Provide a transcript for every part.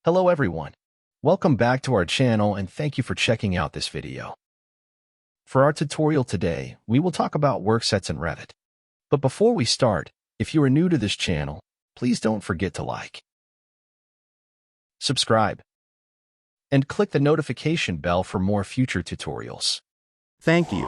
Hello everyone. Welcome back to our channel and thank you for checking out this video. For our tutorial today, we will talk about Worksets and Revit. But before we start, if you are new to this channel, please don't forget to like, subscribe, and click the notification bell for more future tutorials. Thank you.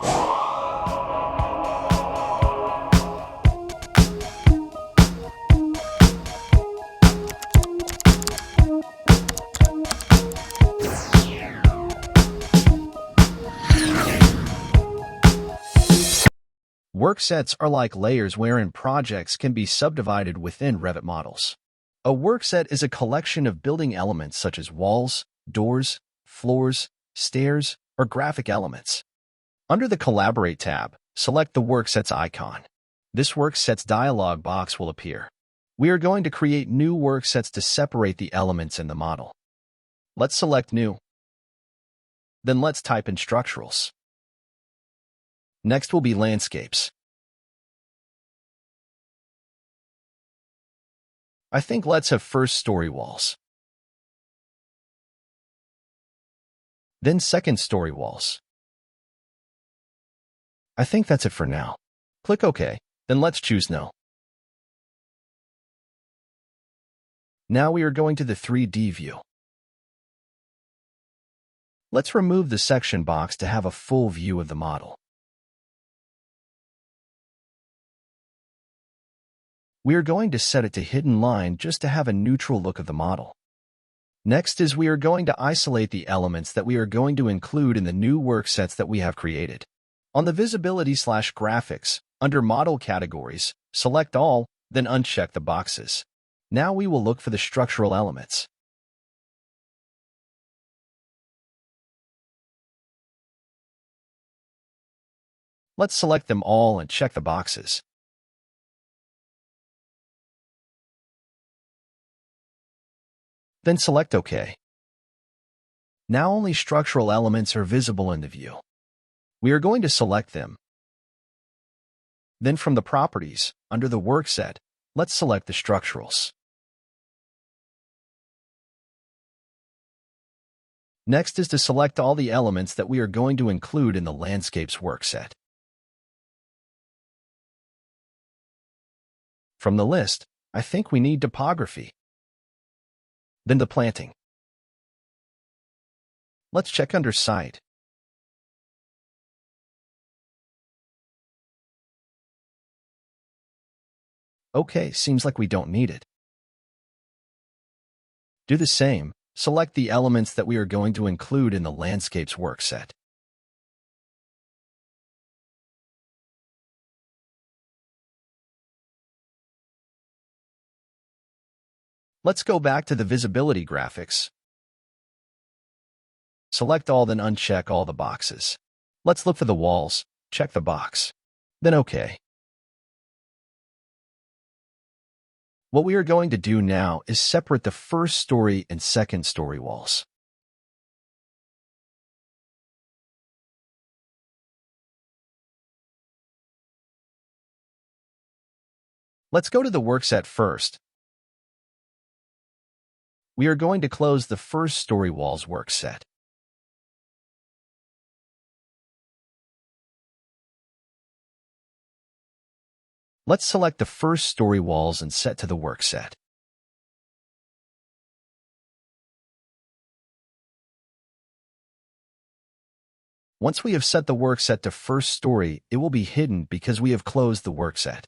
Worksets are like layers wherein projects can be subdivided within Revit models. A workset is a collection of building elements such as walls, doors, floors, stairs, or graphic elements. Under the Collaborate tab, select the Worksets icon. This Worksets dialog box will appear. We are going to create new worksets to separate the elements in the model. Let's select New. Then let's type in Structurals. Next will be Landscapes. I think let's have first story walls. Then second story walls. I think that's it for now. Click OK, then let's choose No. Now we are going to the 3D view. Let's remove the section box to have a full view of the model. We are going to set it to hidden line just to have a neutral look of the model. Next is we are going to isolate the elements that we are going to include in the new worksets that we have created. On the Visibility/Graphics, under Model Categories, select All, then uncheck the boxes. Now we will look for the structural elements. Let's select them all and check the boxes. Then select OK. Now only structural elements are visible in the view. We are going to select them. Then from the Properties, under the Workset, let's select the Structurals. Next is to select all the elements that we are going to include in the Landscapes workset. From the list, I think we need Topography. Then the Planting. Let's check under Site. Okay, seems like we don't need it. Do the same, select the elements that we are going to include in the Landscapes workset. Let's go back to the Visibility graphics. Select all, then uncheck all the boxes. Let's look for the walls, check the box. Then OK. What we are going to do now is separate the first story and second story walls. Let's go to the workset first. We are going to close the first story walls workset. Let's select the first story walls and set to the workset. Once we have set the workset to first story, it will be hidden because we have closed the workset.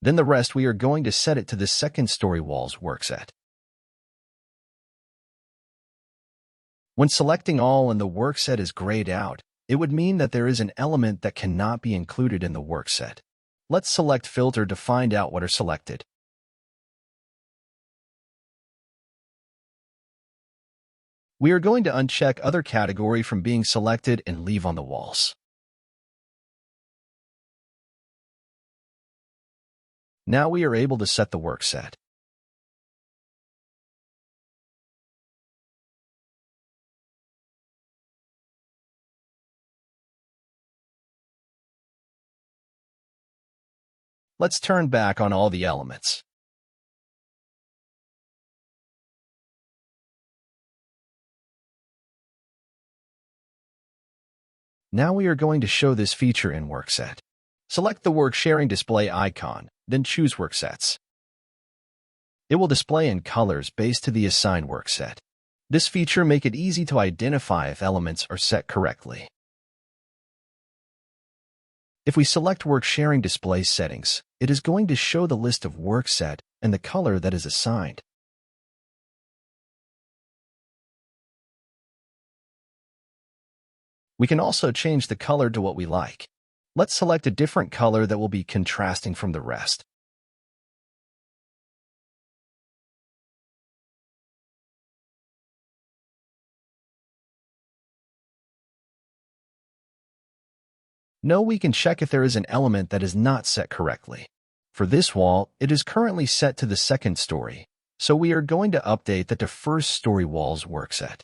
Then the rest we are going to set it to the second story walls workset. When selecting all and the workset is grayed out, it would mean that there is an element that cannot be included in the workset. Let's select Filter to find out what are selected. We are going to uncheck Other category from being selected and leave on the walls. Now we are able to set the workset. Let's turn back on all the elements. Now we are going to show this feature in Workset. Select the Work Sharing Display icon, then choose Worksets. It will display in colors based to the assigned workset. This feature makes it easy to identify if elements are set correctly. If we select Work Sharing Display settings, it is going to show the list of workset and the color that is assigned. We can also change the color to what we like. Let's select a different color that will be contrasting from the rest. Now we can check if there is an element that is not set correctly. For this wall, it is currently set to the second story, so we are going to update that to first story wall's workset.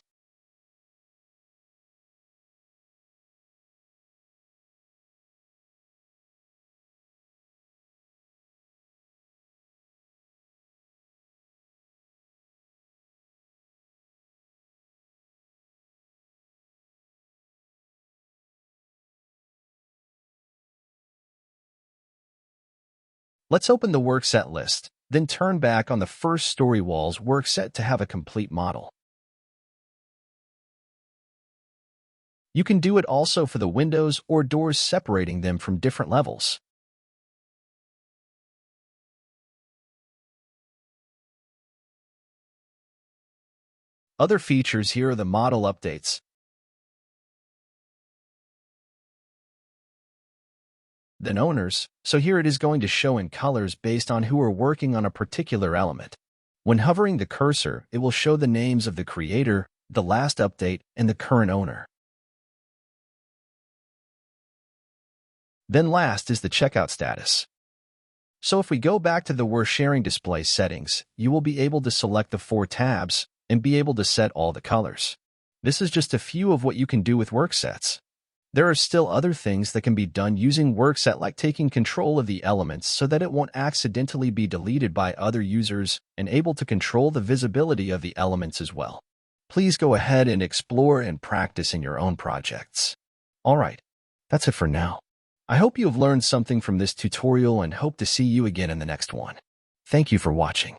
Let's open the workset list, then turn back on the first story wall's workset to have a complete model. You can do it also for the windows or doors, separating them from different levels. Other features here are the model updates, then owners, so here it is going to show in colors based on who are working on a particular element. When hovering the cursor, it will show the names of the creator, the last update, and the current owner. Then last is the checkout status. So if we go back to the Work Sharing Display settings, you will be able to select the 4 tabs and be able to set all the colors. This is just a few of what you can do with Worksets. There are still other things that can be done using Workset, like taking control of the elements so that it won't accidentally be deleted by other users, and able to control the visibility of the elements as well. Please go ahead and explore and practice in your own projects. Alright, that's it for now. I hope you have learned something from this tutorial and hope to see you again in the next one. Thank you for watching.